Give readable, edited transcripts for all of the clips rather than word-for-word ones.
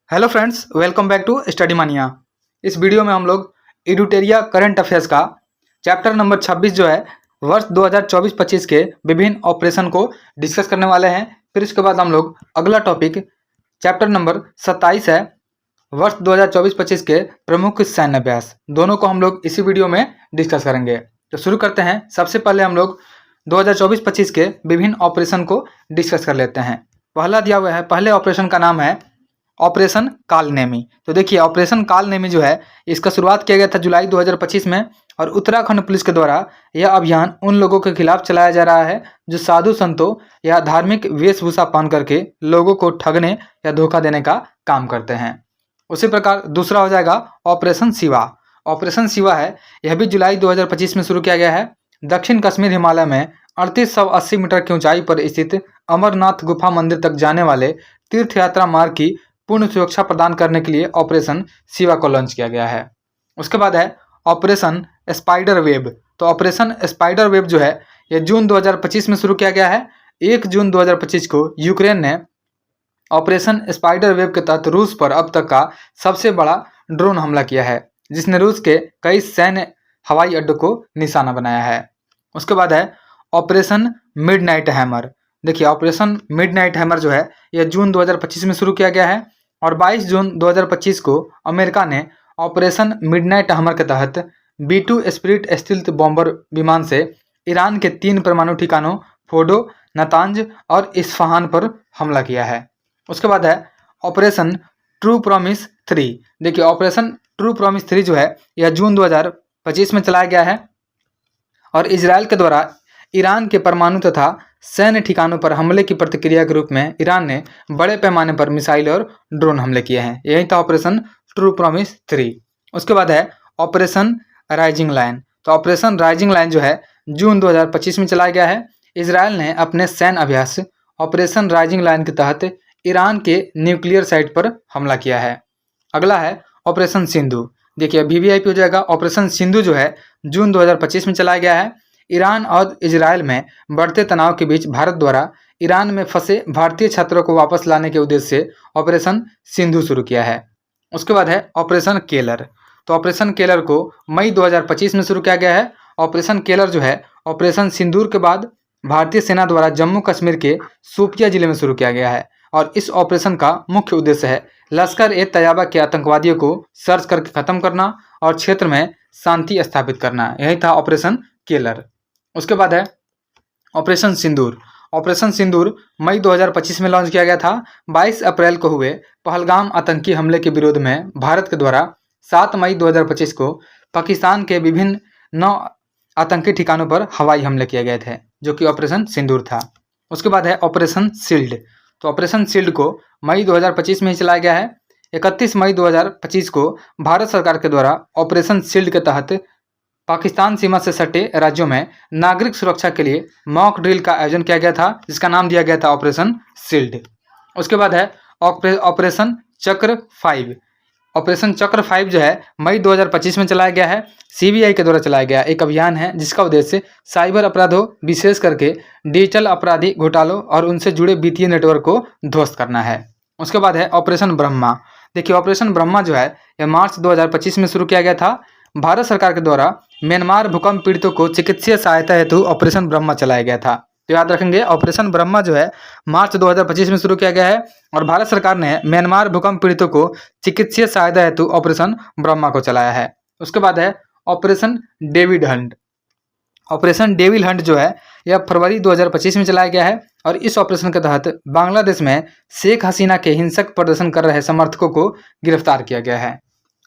Hello friends, welcome back to Study Mania. इस video में हम लोग एडुटेरिया करंट अफेयर्स का चैप्टर नंबर 26 जो है वर्ष 2024-25 के विभिन्न ऑपरेशन को डिस्कस करने वाले हैं। फिर इसके बाद हम लोग अगला टॉपिक चैप्टर नंबर 27 है वर्ष 2024-25 के प्रमुख सैन्य अभ्यास, दोनों को हम लोग इसी वीडियो में डिस्कस करेंगे। तो शुरू करते हैं। सबसे पहले हम लोग 2024-25 के विभिन्न ऑपरेशन को डिस्कस कर लेते हैं। पहला दिया हुआ है, पहले ऑपरेशन का नाम है ऑपरेशन कालनेमी। तो देखिए, ऑपरेशन कालनेमी जो है इसका शुरुआत किया गया था जुलाई 2025 में, और उत्तराखंड पुलिस के द्वारा यह अभियान उन लोगों के खिलाफ चलाया जा रहा है जो साधु संतों या धार्मिक वेशभूषा पहन करके लोगों को ठगने या धोखा देने का काम करते हैं। उसी प्रकार दूसरा हो जाएगा ऑपरेशन शिवा। ऑपरेशन शिवा है, यह भी जुलाई 2025 में शुरू किया गया है। दक्षिण कश्मीर हिमालय में 3880 मीटर की ऊंचाई पर स्थित अमरनाथ गुफा मंदिर तक जाने वाले तीर्थ यात्रा मार्ग की पूर्ण सुरक्षा प्रदान करने के लिए ऑपरेशन शिवा को लॉन्च किया गया है। उसके बाद है ऑपरेशन स्पाइडर वेब। तो ऑपरेशन स्पाइडर वेब जो है यह जून 2025 में शुरू किया गया है। 1 जून 2025 को यूक्रेन ने ऑपरेशन स्पाइडर वेब के तहत रूस पर अब तक का सबसे बड़ा ड्रोन हमला किया है, जिसने रूस के कई सैन्य हवाई अड्डों को निशाना बनाया है। उसके बाद है ऑपरेशन मिडनाइट हैमर। देखिए, ऑपरेशन मिडनाइट हैमर जो है यह जून 2025 में शुरू किया गया है, और 22 जून 2025 को अमेरिका ने ऑपरेशन मिडनाइट हैमर के तहत B-2 स्पिरिट स्टील्थ बॉम्बर विमान से ईरान के 3 परमाणु ठिकानों फोर्डो, नातांज और इस्फहान पर हमला किया है। उसके बाद है ऑपरेशन ट्रू प्रॉमिस 3। देखिए, ऑपरेशन ट्रू प्रॉमिस 3 जो है यह जून 2025 में चलाया गया है, और इजराइल के द्वारा ईरान के परमाणु तथा सैन्य ठिकानों पर हमले की प्रतिक्रिया के रूप में ईरान ने बड़े पैमाने पर मिसाइल और ड्रोन हमले किए हैं। यही था ऑपरेशन ट्रू प्रॉमिस 3। उसके बाद है ऑपरेशन राइजिंग लाइन। तो ऑपरेशन राइजिंग लाइन जो है जून 2025 में चलाया गया है। इजराइल ने अपने सैन्य अभ्यास ऑपरेशन राइजिंग लाइन के तहत ईरान के न्यूक्लियर साइट पर हमला किया है। अगला है ऑपरेशन सिंधु। देखिए, VVIP हो जाएगा। ऑपरेशन सिंधु जो है जून 2025 में चलाया गया है। ईरान और इजराइल में बढ़ते तनाव के बीच भारत द्वारा ईरान में फंसे भारतीय छात्रों को वापस लाने के उद्देश्य से ऑपरेशन सिंधु शुरू किया है। उसके बाद है ऑपरेशन केलर। तो ऑपरेशन केलर को मई 2025 में शुरू किया गया है। ऑपरेशन केलर जो है ऑपरेशन सिंदूर के बाद भारतीय सेना द्वारा जम्मू कश्मीर के शोपियां जिले में शुरू किया गया है, और इस ऑपरेशन का मुख्य उद्देश्य है लश्कर-ए-तैयबा के आतंकवादियों को सर्च करके खत्म करना और क्षेत्र में शांति स्थापित करना। यही था ऑपरेशन केलर। उसके बाद है ऑपरेशन सिंदूर। ऑपरेशन सिंदूर मई 2025 में लॉन्च किया गया था। 22 अप्रैल को हुए पहलगाम आतंकी हमले के विरोध में भारत के द्वारा 7 मई 2025 को पाकिस्तान के विभिन्न 9 आतंकी ठिकानों पर हवाई हमले किए गए थे, जो कि ऑपरेशन सिंदूर था। उसके बाद है ऑपरेशन शील्ड। तो ऑपरेशन शील्ड को मई 2025 में ही चलाया गया है। 31 मई 2025 को भारत सरकार के द्वारा ऑपरेशन शील्ड के तहत पाकिस्तान सीमा से सटे राज्यों में नागरिक सुरक्षा के लिए मॉक ड्रिल का आयोजन किया गया था, जिसका नाम दिया गया था ऑपरेशन शील्ड। उसके बाद है ऑपरेशन चक्र 5। ऑपरेशन चक्र 5 जो है मई 2025 में चलाया गया है। CBI के द्वारा चलाया गया एक अभियान है जिसका उद्देश्य साइबर अपराधों, विशेष करके डिजिटल अपराधी घोटालों और उनसे जुड़े वित्तीय नेटवर्क को ध्वस्त करना है। उसके बाद है ऑपरेशन ब्रह्मा। देखिए, ऑपरेशन ब्रह्मा जो है यह मार्च 2025 में शुरू किया गया था। भारत सरकार के द्वारा म्यांमार भूकंप पीड़ितों को चिकित्सीय सहायता हेतु ऑपरेशन ब्रह्मा चलाया गया था। तो याद रखेंगे, ऑपरेशन ब्रह्मा जो है मार्च 2025 में शुरू किया गया है, और भारत सरकार ने म्यांमार भूकंप पीड़ितों को चिकित्सीय सहायता हेतु ऑपरेशन ब्रह्मा को चलाया है। उसके बाद है operation David Hunt. Operation devil Hunt जो है यह फरवरी 2025 में चलाया गया है, और इस ऑपरेशन के तहत बांग्लादेश में शेख हसीना के हिंसक प्रदर्शन कर रहे समर्थकों को गिरफ्तार किया गया है।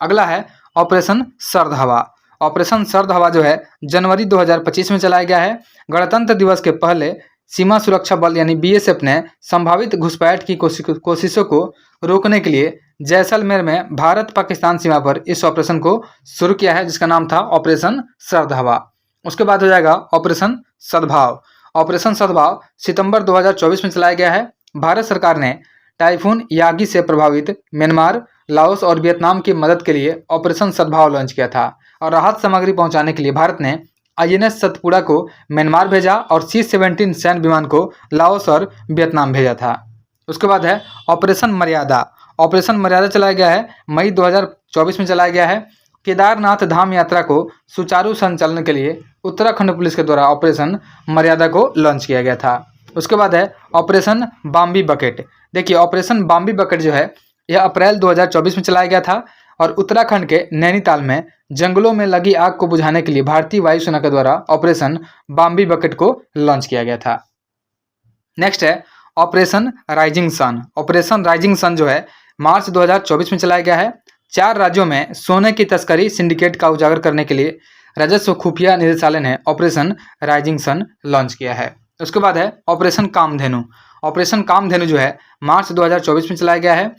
अगला है ऑपरेशन सर्द हवा। ऑपरेशन सर्द हवा जो है जनवरी 2025 में चलाया गया है। गणतंत्र दिवस के पहले सीमा सुरक्षा बल यानी BSF ने संभावित घुसपैठ की कोशिशों को रोकने के लिए जैसलमेर में भारत पाकिस्तान सीमा पर इस ऑपरेशन को शुरू किया है, जिसका नाम था ऑपरेशन सर्द हवा। उसके बाद हो जाएगा ऑपरेशन सद्भाव। ऑपरेशन सद्भाव सितंबर 2024 में चलाया गया है। भारत सरकार ने टाइफून यागी से प्रभावित म्यांमार, लाओस और वियतनाम की मदद के लिए ऑपरेशन सद्भाव लॉन्च किया था, और राहत सामग्री पहुंचाने के लिए भारत ने INS सतपुड़ा को म्यांमार भेजा और C-17 सैन्य विमान को लाओस और वियतनाम भेजा था। उसके बाद है ऑपरेशन मर्यादा। ऑपरेशन मर्यादा चलाया गया है, मई 2024 में चलाया गया है। केदारनाथ धाम यात्रा को सुचारू संचालन के लिए उत्तराखंड पुलिस के द्वारा ऑपरेशन मर्यादा को लॉन्च किया गया था। उसके बाद है ऑपरेशन बाम्बी बकेट। देखिए ऑपरेशन बाम्बी बकेट जो है यह अप्रैल 2024 में चलाया गया था और उत्तराखंड के नैनीताल में जंगलों में लगी आग को बुझाने के लिए भारतीय वायुसेना के द्वारा ऑपरेशन बाम्बी बकेट को लॉन्च किया गया था। नेक्स्ट है operation rising sun. Operation rising sun जो है मार्च 2024 में चलाया गया है। 4 राज्यों में सोने की तस्करी सिंडिकेट का उजागर करने के लिए राजस्व खुफिया निदेशालय ने ऑपरेशन राइजिंग सन लॉन्च किया है। उसके बाद है ऑपरेशन कामधेनु। ऑपरेशन कामधेनु जो है मार्च 2024 में चलाया गया है।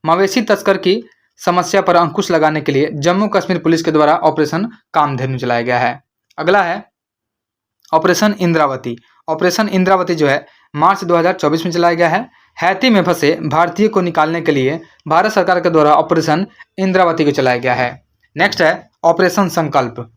मवेशी तस्कर की समस्या पर अंकुश लगाने के लिए जम्मू कश्मीर पुलिस के द्वारा ऑपरेशन कामधेनु चलाया गया है। अगला है ऑपरेशन इंद्रावती। ऑपरेशन इंद्रावती जो है मार्च 2024 में चलाया गया है। हैती में फंसे भारतीय को निकालने के लिए भारत सरकार के द्वारा ऑपरेशन इंद्रावती को चलाया गया है। नेक्स्ट है ऑपरेशन संकल्प।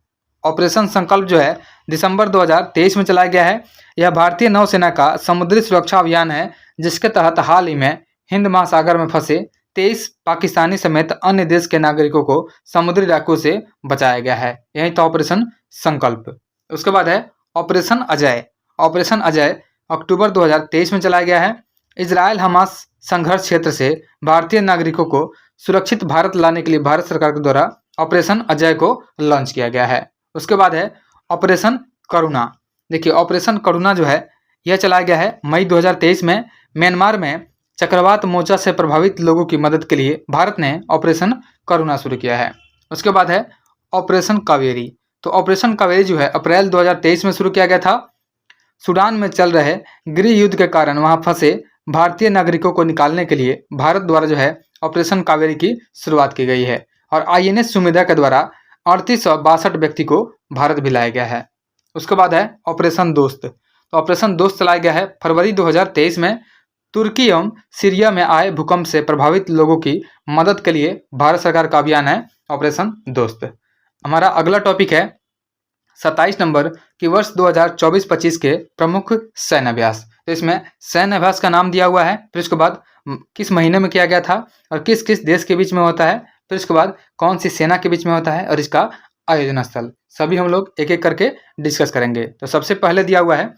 ऑपरेशन संकल्प जो है दिसंबर 2023 में चलाया गया है। यह भारतीय नौसेना का समुद्री सुरक्षा अभियान है जिसके तहत हाल ही में हिंद महासागर में फंसे 23 पाकिस्तानी समेत अन्य देश के नागरिकों को समुद्री डाकू से बचाया गया है। यही था ऑपरेशन संकल्प। उसके बाद है ऑपरेशन अजय। ऑपरेशन अजय अक्टूबर 2023 में चलाया गया है। इजराइल हमास संघर्ष क्षेत्र से भारतीय नागरिकों को सुरक्षित भारत लाने के लिए भारत सरकार के द्वारा ऑपरेशन अजय को लॉन्च किया गया है। उसके बाद है ऑपरेशन करुणा। देखिए ऑपरेशन करुणा जो है यह चलाया गया है मई 2023 में। म्यांमार में चक्रवात मोर्चा से प्रभावित लोगों की मदद के लिए भारत ने ऑपरेशन करुणा शुरू किया है। उसके बाद है ऑपरेशन कावेरी। तो ऑपरेशन कावेरी जो है अप्रैल 2023 में शुरू किया गया था। सूडान में चल रहे गृह युद्ध के कारण वहां फंसे भारतीय नागरिकों को निकालने के लिए भारत द्वारा जो है ऑपरेशन कावेरी की शुरुआत की गई है और INS सुमेधा के द्वारा 3862 व्यक्ति को भारत भी लाया गया है। उसके बाद है ऑपरेशन दोस्त। तो ऑपरेशन दोस्त चलाया गया है फरवरी 2023 में। तुर्की एवं सीरिया में आए भूकंप से प्रभावित लोगों की मदद के लिए भारत सरकार का अभियान है ऑपरेशन दोस्त। हमारा अगला टॉपिक है 27 नंबर कि वर्ष 2024-25 के प्रमुख सैन्य अभ्यास। तो इसमें सैन्य अभ्यास का नाम दिया हुआ है, फिर उसके बाद किस महीने में किया गया था और किस किस देश के बीच में होता है, फिर उसके बाद कौन सी सेना के बीच में होता है और इसका आयोजन स्थल, सभी हम लोग एक एक करके डिस्कस करेंगे। तो सबसे पहले दिया हुआ है,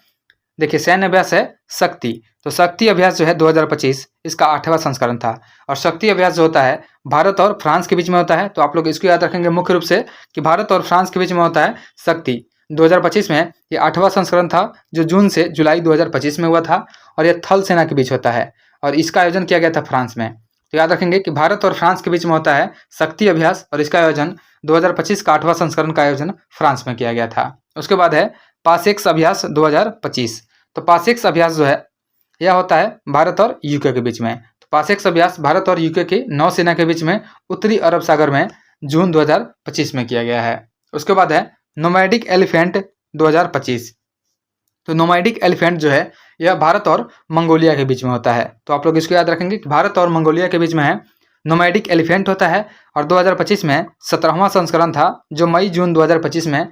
देखिए सैन्य अभ्यास है शक्ति। तो शक्ति अभ्यास जो है 2025 इसका 8वां संस्करण था और शक्ति अभ्यास जो होता है भारत और फ्रांस के बीच में होता है। तो आप लोग इसको याद रखेंगे मुख्य रूप से कि भारत और फ्रांस के बीच में होता है शक्ति। 2025 में ये 8वां संस्करण था जो जून से जुलाई 2025 में हुआ था और यह थल सेना के बीच होता है और इसका आयोजन किया गया था फ्रांस में। तो याद रखेंगे कि भारत और फ्रांस के बीच में होता है शक्ति अभ्यास और इसका आयोजन 2025 का 8वां संस्करण का आयोजन फ्रांस में किया गया था। उसके बाद है पासेक्स अभ्यास 2025। तो पासेक्स अभ्यास जो है यह होता है भारत और यूके के बीच में। तो पासेक्स अभ्यास भारत और यूके की नौसेना के बीच में उत्तरी अरब सागर में जून 2025 में किया गया है। उसके बाद है नोमैडिक एलिफेंट 2025। तो नोमैडिक एलिफेंट जो है यह भारत और मंगोलिया के बीच में होता है। तो आप लोग इसको याद रखेंगे कि भारत और मंगोलिया के बीच में है नोमैडिक एलिफेंट होता है और 2025 में 17वां संस्करण था जो मई जून 2025 में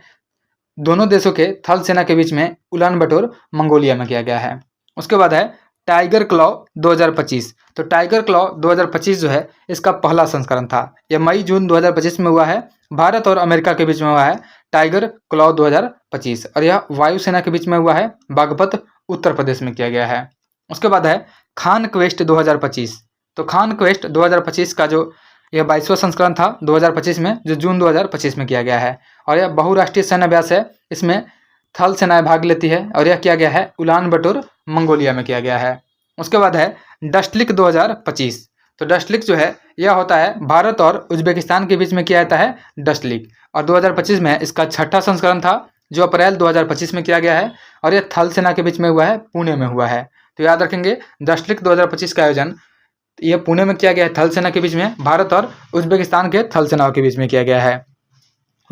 दोनों देशों के थल सेना के बीच में उलान बटोर मंगोलिया में किया गया है। उसके बाद है टाइगर क्लॉ 2025। तो टाइगर क्लॉ 2025 जो है इसका पहला संस्करण था, यह मई जून 2025 में हुआ है। भारत और अमेरिका के बीच में हुआ है टाइगर क्लॉ 2025 और यह वायुसेना के बीच में हुआ है बागपत उत्तर प्रदेश में किया गया है। उसके बाद है खान क्वेस्ट 2025। तो खान क्वेस्ट 2025 का जो यह 22वां संस्करण था 2025 में जो जून 2025 में किया गया है और यह बहुराष्ट्रीय सैन्य अभ्यास है। इसमें थल सेनाएं भाग लेती है और यह किया गया है उलान बटोर मंगोलिया में किया गया है। उसके बाद है डस्टलिक 2025। तो डस्टलिक जो है यह होता है भारत और उज्बेकिस्तान के बीच में किया जाता है डस्टलिक और 2025 में इसका 6ठा संस्करण था जो अप्रैल 2025 में किया गया है और यह थल सेना के बीच में हुआ है, पुणे में हुआ है। तो याद रखेंगे डस्टलिक 2025 का आयोजन यह पुणे में किया गया है थल सेना के बीच में, भारत और उज्बेकिस्तान के थल सेनाओं के बीच में किया गया है।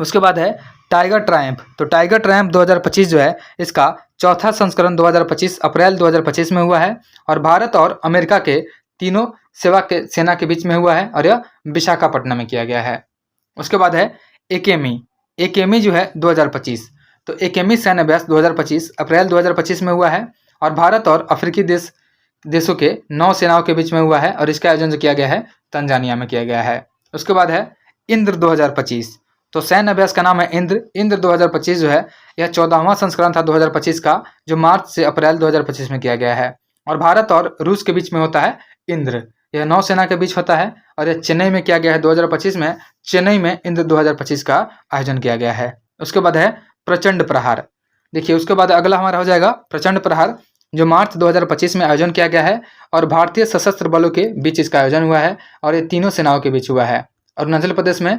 उसके बाद है टाइगर ट्रायम्फ। तो टाइगर ट्रायम्फ 2025 जो है इसका 4था संस्करण 2025 अप्रैल 2025 में हुआ है और भारत और अमेरिका के तीनों सेना के बीच में हुआ है और यह विशाखापट्टनम में किया गया है। उसके बाद है एकेमी जो है 2025। तो एकेमी सैन्य अभ्यास 2025 अप्रैल 2025 में हुआ है और भारत और अफ्रीकी देशों के 9 सेनाओं के बीच में हुआ है और इसका आयोजन जो किया गया है तंजानिया में किया गया है। उसके बाद है इंद्र 2025। तो सैन्य अभ्यास का नाम है इंद्र 2025 जो है यह 14वां संस्करण था 2025 का, जो मार्च से अप्रैल 2025 में किया गया है। और भारत और रूस के बीच में होता है इंद्र, यह नौसेना के बीच होता है और यह चेन्नई में किया गया है 2025 में। चेन्नई में इंद्र 2025 का आयोजन किया गया है। उसके बाद है प्रचंड प्रहार। देखिए उसके बाद अगला हमारा हो जाएगा प्रचंड प्रहार, जो मार्च 2025 में आयोजन किया गया है और भारतीय सशस्त्र बलों के बीच इसका आयोजन हुआ है और ये तीनों सेनाओं के बीच हुआ है। अरुणाचल प्रदेश में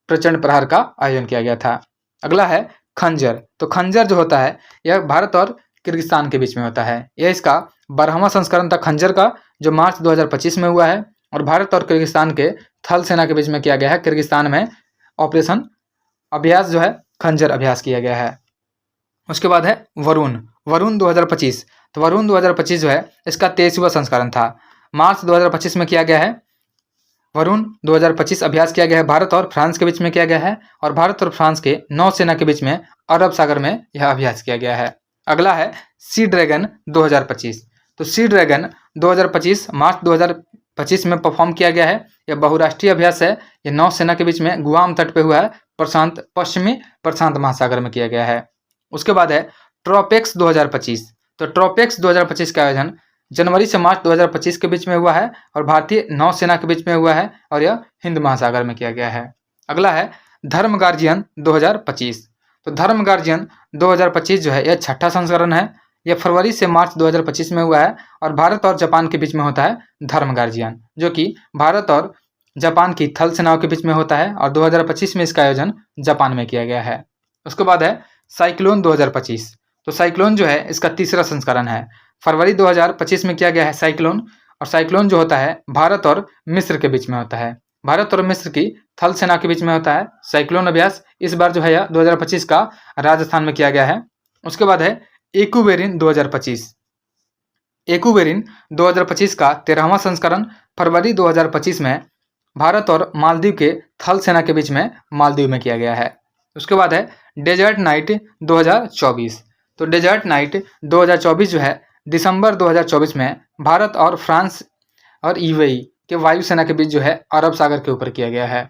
प्रचंड प्रहार का आयोजन किया गया था। अगला है खंजर। तो खंजर जो होता है यह भारत और किर्गिस्तान के बीच में होता है। यह इसका 12वां संस्करण था खंजर का, जो मार्च 2025 में हुआ है और भारत और किर्गिस्तान के थल सेना के बीच में किया गया है। किर्गिस्तान में ऑपरेशन अभ्यास जो है खंजर अभ्यास किया गया है। उसके बाद है वरुण 2025। तो वरुण 2025 जो है इसका 23वां संस्करण था, मार्च 2025 में किया गया है। वरुण 2025 अभ्यास किया गया है, भारत और फ्रांस के बीच में किया गया है और भारत और फ्रांस के नौसेना के बीच में अरब सागर में यह अभ्यास किया गया है। अगला है सी ड्रैगन 2025। तो सी ड्रैगन 2025 मार्च 2025 में परफॉर्म किया गया है। यह बहुराष्ट्रीय अभ्यास है, यह नौसेना के बीच में गुआम तट पे हुआ है, पश्चिमी प्रशांत महासागर में किया गया है। उसके बाद है ट्रोपेक्स 2025। तो ट्रोपेक्स 2025 का आयोजन जनवरी से मार्च 2025 के बीच में हुआ है और भारतीय नौसेना के बीच में हुआ है और यह हिंद महासागर में किया गया है। अगला है धर्म गार्जियन 2025। तो धर्म गार्जियन 2025 जो है यह 6ठा संस्करण है। यह फरवरी से मार्च 2025 में हुआ है और भारत और जापान के बीच में होता है धर्म गार्जियन, जो कि भारत और जापान की थल सेनाओं के बीच में होता है और 2025 में इसका आयोजन जापान में किया गया है। उसके बाद है साइक्लोन 2025। तो साइक्लोन जो है इसका 3रा संस्करण है, फरवरी 2025 में किया गया है साइक्लोन। और साइक्लोन जो होता है भारत और मिस्र के बीच में होता है, भारत और मिस्र की थल सेना के बीच में होता है साइक्लोन अभ्यास। इस बार जो है यह 2025 का राजस्थान में किया गया है। उसके बाद है एकुबेरिन 2025। एकुबेरिन 2025 का 13वां संस्करण फरवरी 2025 में भारत और मालदीव के थल सेना के बीच में मालदीव में किया गया है। उसके बाद है डेजर्ट नाइट 2024। तो डेजर्ट नाइट 2024 जो है दिसंबर 2024 में भारत और फ्रांस और यूएई के वायुसेना के बीच जो है अरब सागर के ऊपर किया गया है।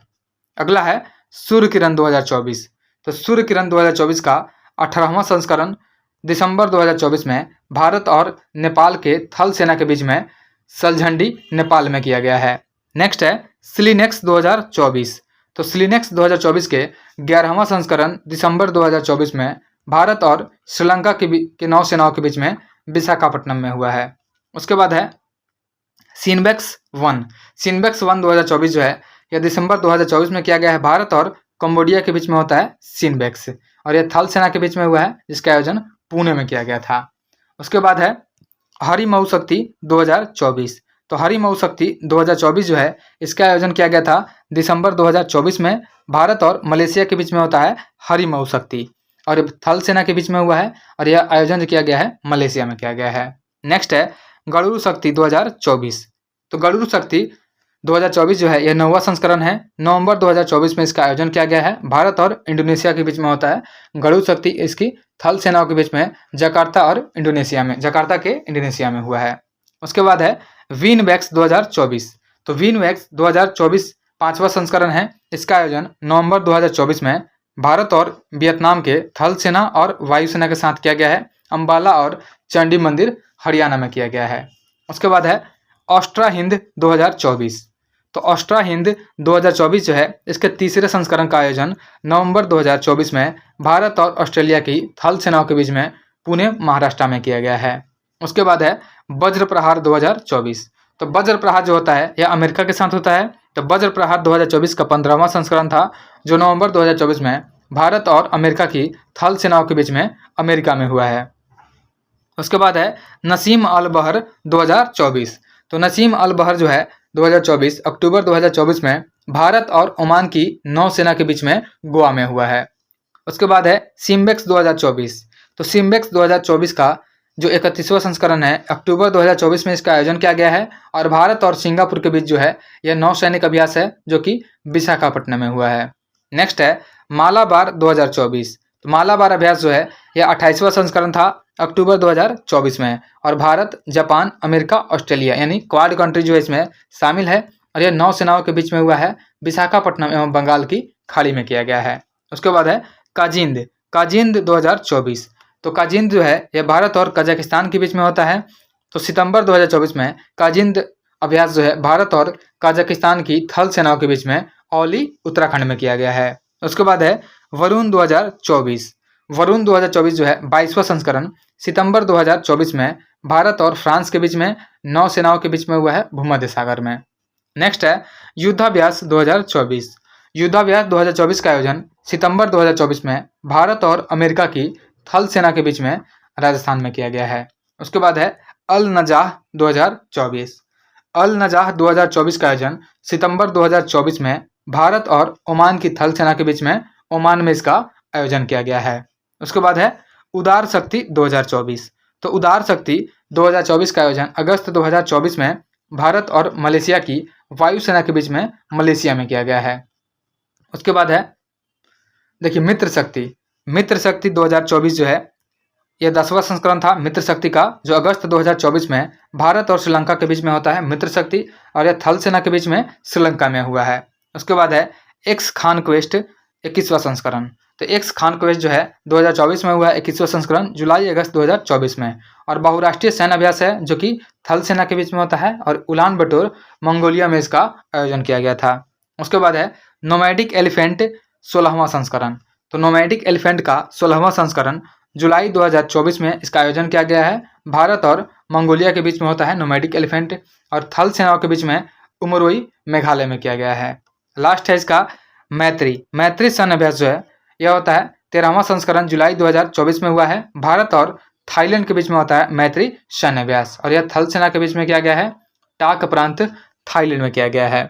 अगला है सूर्य किरण 2024। तो सूर्य किरण 2024 का 18वां संस्करण दिसंबर 2024 में भारत और नेपाल के थल सेना के बीच में सलझंडी नेपाल में किया गया है। नेक्स्ट है स्लिनेक्स 2024। तो स्लिनेक्स 2024 के 11वां संस्करण दिसंबर 2024 में भारत और श्रीलंका के नौसेनाओं के बीच में विशाखापट्टनम में हुआ है। उसके बाद है सिनबेक्स 1 2024 जो है यह दिसंबर 2024 में किया गया है। भारत और कंबोडिया के बीच में होता है सिनबेक्स और यह थल सेना के बीच में हुआ है, जिसका आयोजन पुणे में किया गया था। उसके बाद है हरी मऊ शक्ति 2024। तो हरी मऊ शक्ति 2024 जो है इसका आयोजन किया गया था दिसंबर 2024 में। भारत और मलेशिया के बीच में होता है हरी मऊ शक्ति और थल सेना के बीच में हुआ है और यह आयोजन किया गया है मलेशिया में किया गया है। नेक्स्ट है गरुड़ शक्ति 2024। तो गरुड़ शक्ति 2024 जो है यह 9वां संस्करण है, नवंबर 2024 में इसका आयोजन किया गया है। भारत और इंडोनेशिया के बीच में होता है गरुड़ शक्ति, इसकी थल सेनाओं के बीच में जकार्ता के इंडोनेशिया में हुआ है। उसके बाद है विनवेक्स 2024। तो विनवेक्स 2024 5वां संस्करण है, इसका आयोजन नवंबर 2024 में भारत और वियतनाम के थल सेना और वायुसेना के साथ किया गया है। अंबाला और चंडी मंदिर हरियाणा में किया गया है। उसके बाद है ऑस्ट्रा हिंद 2024। तो ऑस्ट्रा हिंद 2024 जो है इसके 3रे संस्करण का आयोजन नवंबर 2024 में भारत और ऑस्ट्रेलिया की थल सेनाओं के बीच में पुणे महाराष्ट्र में किया गया है। उसके बाद है वज्र प्रहार 2024। तो वज्र प्रहार जो होता है यह अमेरिका के साथ होता है। तो वज्र प्रहार 2024 का 15वां संस्करण था, जो नवंबर 2024 में भारत और अमेरिका की थल सेनाओं के बीच में अमेरिका में हुआ है। उसके बाद है नसीम अल बहर 2024। तो नसीम अल बहर जो है 2024 अक्टूबर 2024 में भारत और ओमान की नौसेना के बीच में गोवा में हुआ है। उसके बाद है सिम्बेक्स 2024। तो सिम्बेक्स 2024 का जो 31वां संस्करण है, अक्टूबर 2024 में इसका आयोजन किया गया है और भारत और सिंगापुर के बीच जो है यह नौसैनिक अभ्यास है, जो कि विशाखापट्टनम में हुआ है। नेक्स्ट है मालाबार 2024। तो मालाबार अभ्यास जो है यह 28वां संस्करण था, अक्टूबर 2024 में और भारत, जापान, अमेरिका, ऑस्ट्रेलिया यानी क्वाड कंट्री जो है इसमें शामिल है और यह नौसेनाओं के बीच में हुआ है विशाखापट्टनम एवं बंगाल की खाड़ी में किया गया है। उसके बाद है काजिंद, काजिंद 2024। तो काजिंद जो है यह भारत और कजाकिस्तान के बीच में होता है। तो सितंबर 2024 में काजिंद अभ्यास जो है भारत और कजाकिस्तान की थल सेनाओं के बीच में औली उत्तराखंड में किया गया है। उसके बाद है वरुण 2024। वरुण 2024 जो है 22वां संस्करण सितंबर 2024 में भारत और फ्रांस के बीच में नौसेनाओं के बीच में हुआ है भूमध्य सागर में। नेक्स्ट है युद्धाभ्यास 2024। युद्धाभ्यास 2024 का आयोजन सितंबर 2024 में भारत और अमेरिका की थल सेना के बीच में राजस्थान में किया गया है। उसके बाद है अल नजाह 2024। अल नजाह 2024 का आयोजन सितंबर 2024 में भारत और ओमान की थल सेना के बीच में ओमान में इसका आयोजन किया गया है। उसके बाद है उदार शक्ति 2024। तो उदार शक्ति 2024 का आयोजन अगस्त 2024 में भारत और मलेशिया की वायुसेना के बीच में मलेशिया में किया गया है। उसके बाद है देखिए मित्र शक्ति, मित्र शक्ति 2024 जो है यह 10वां संस्करण था मित्र शक्ति का, जो अगस्त 2024 में भारत और श्रीलंका के बीच में होता है मित्र शक्ति, और यह थल सेना के बीच में श्रीलंका में हुआ है। उसके बाद है एक्स खान क्वेस्ट 21वां संस्करण। तो एक्स खान क्वेस्ट जो है 2024 में हुआ है 21वां संस्करण जुलाई अगस्त 2024 में, और बहुराष्ट्रीय सैन्य अभ्यास है जो कि थल सेना के बीच में होता है, और उलान बटोर मंगोलिया में इसका आयोजन किया गया था। उसके बाद है नोमैडिक एलिफेंट 16वां संस्करण। तो नोमैडिक एलिफेंट का 16वां संस्करण जुलाई 2024 में इसका आयोजन किया गया है। भारत और मंगोलिया के बीच में होता है नोमैडिक एलिफेंट, और थल सेनाओं के बीच में उमरोई मेघालय में किया गया है। लास्ट है इसका मैत्री, मैत्री सैन्य अभ्यास जो है यह होता है 13वां संस्करण जुलाई 2024 में हुआ है। भारत और थाईलैंड के बीच में होता है मैत्री सैन्य अभ्यास, और यह थल सेना के बीच में किया गया है टाक प्रांत थाईलैंड में किया गया है।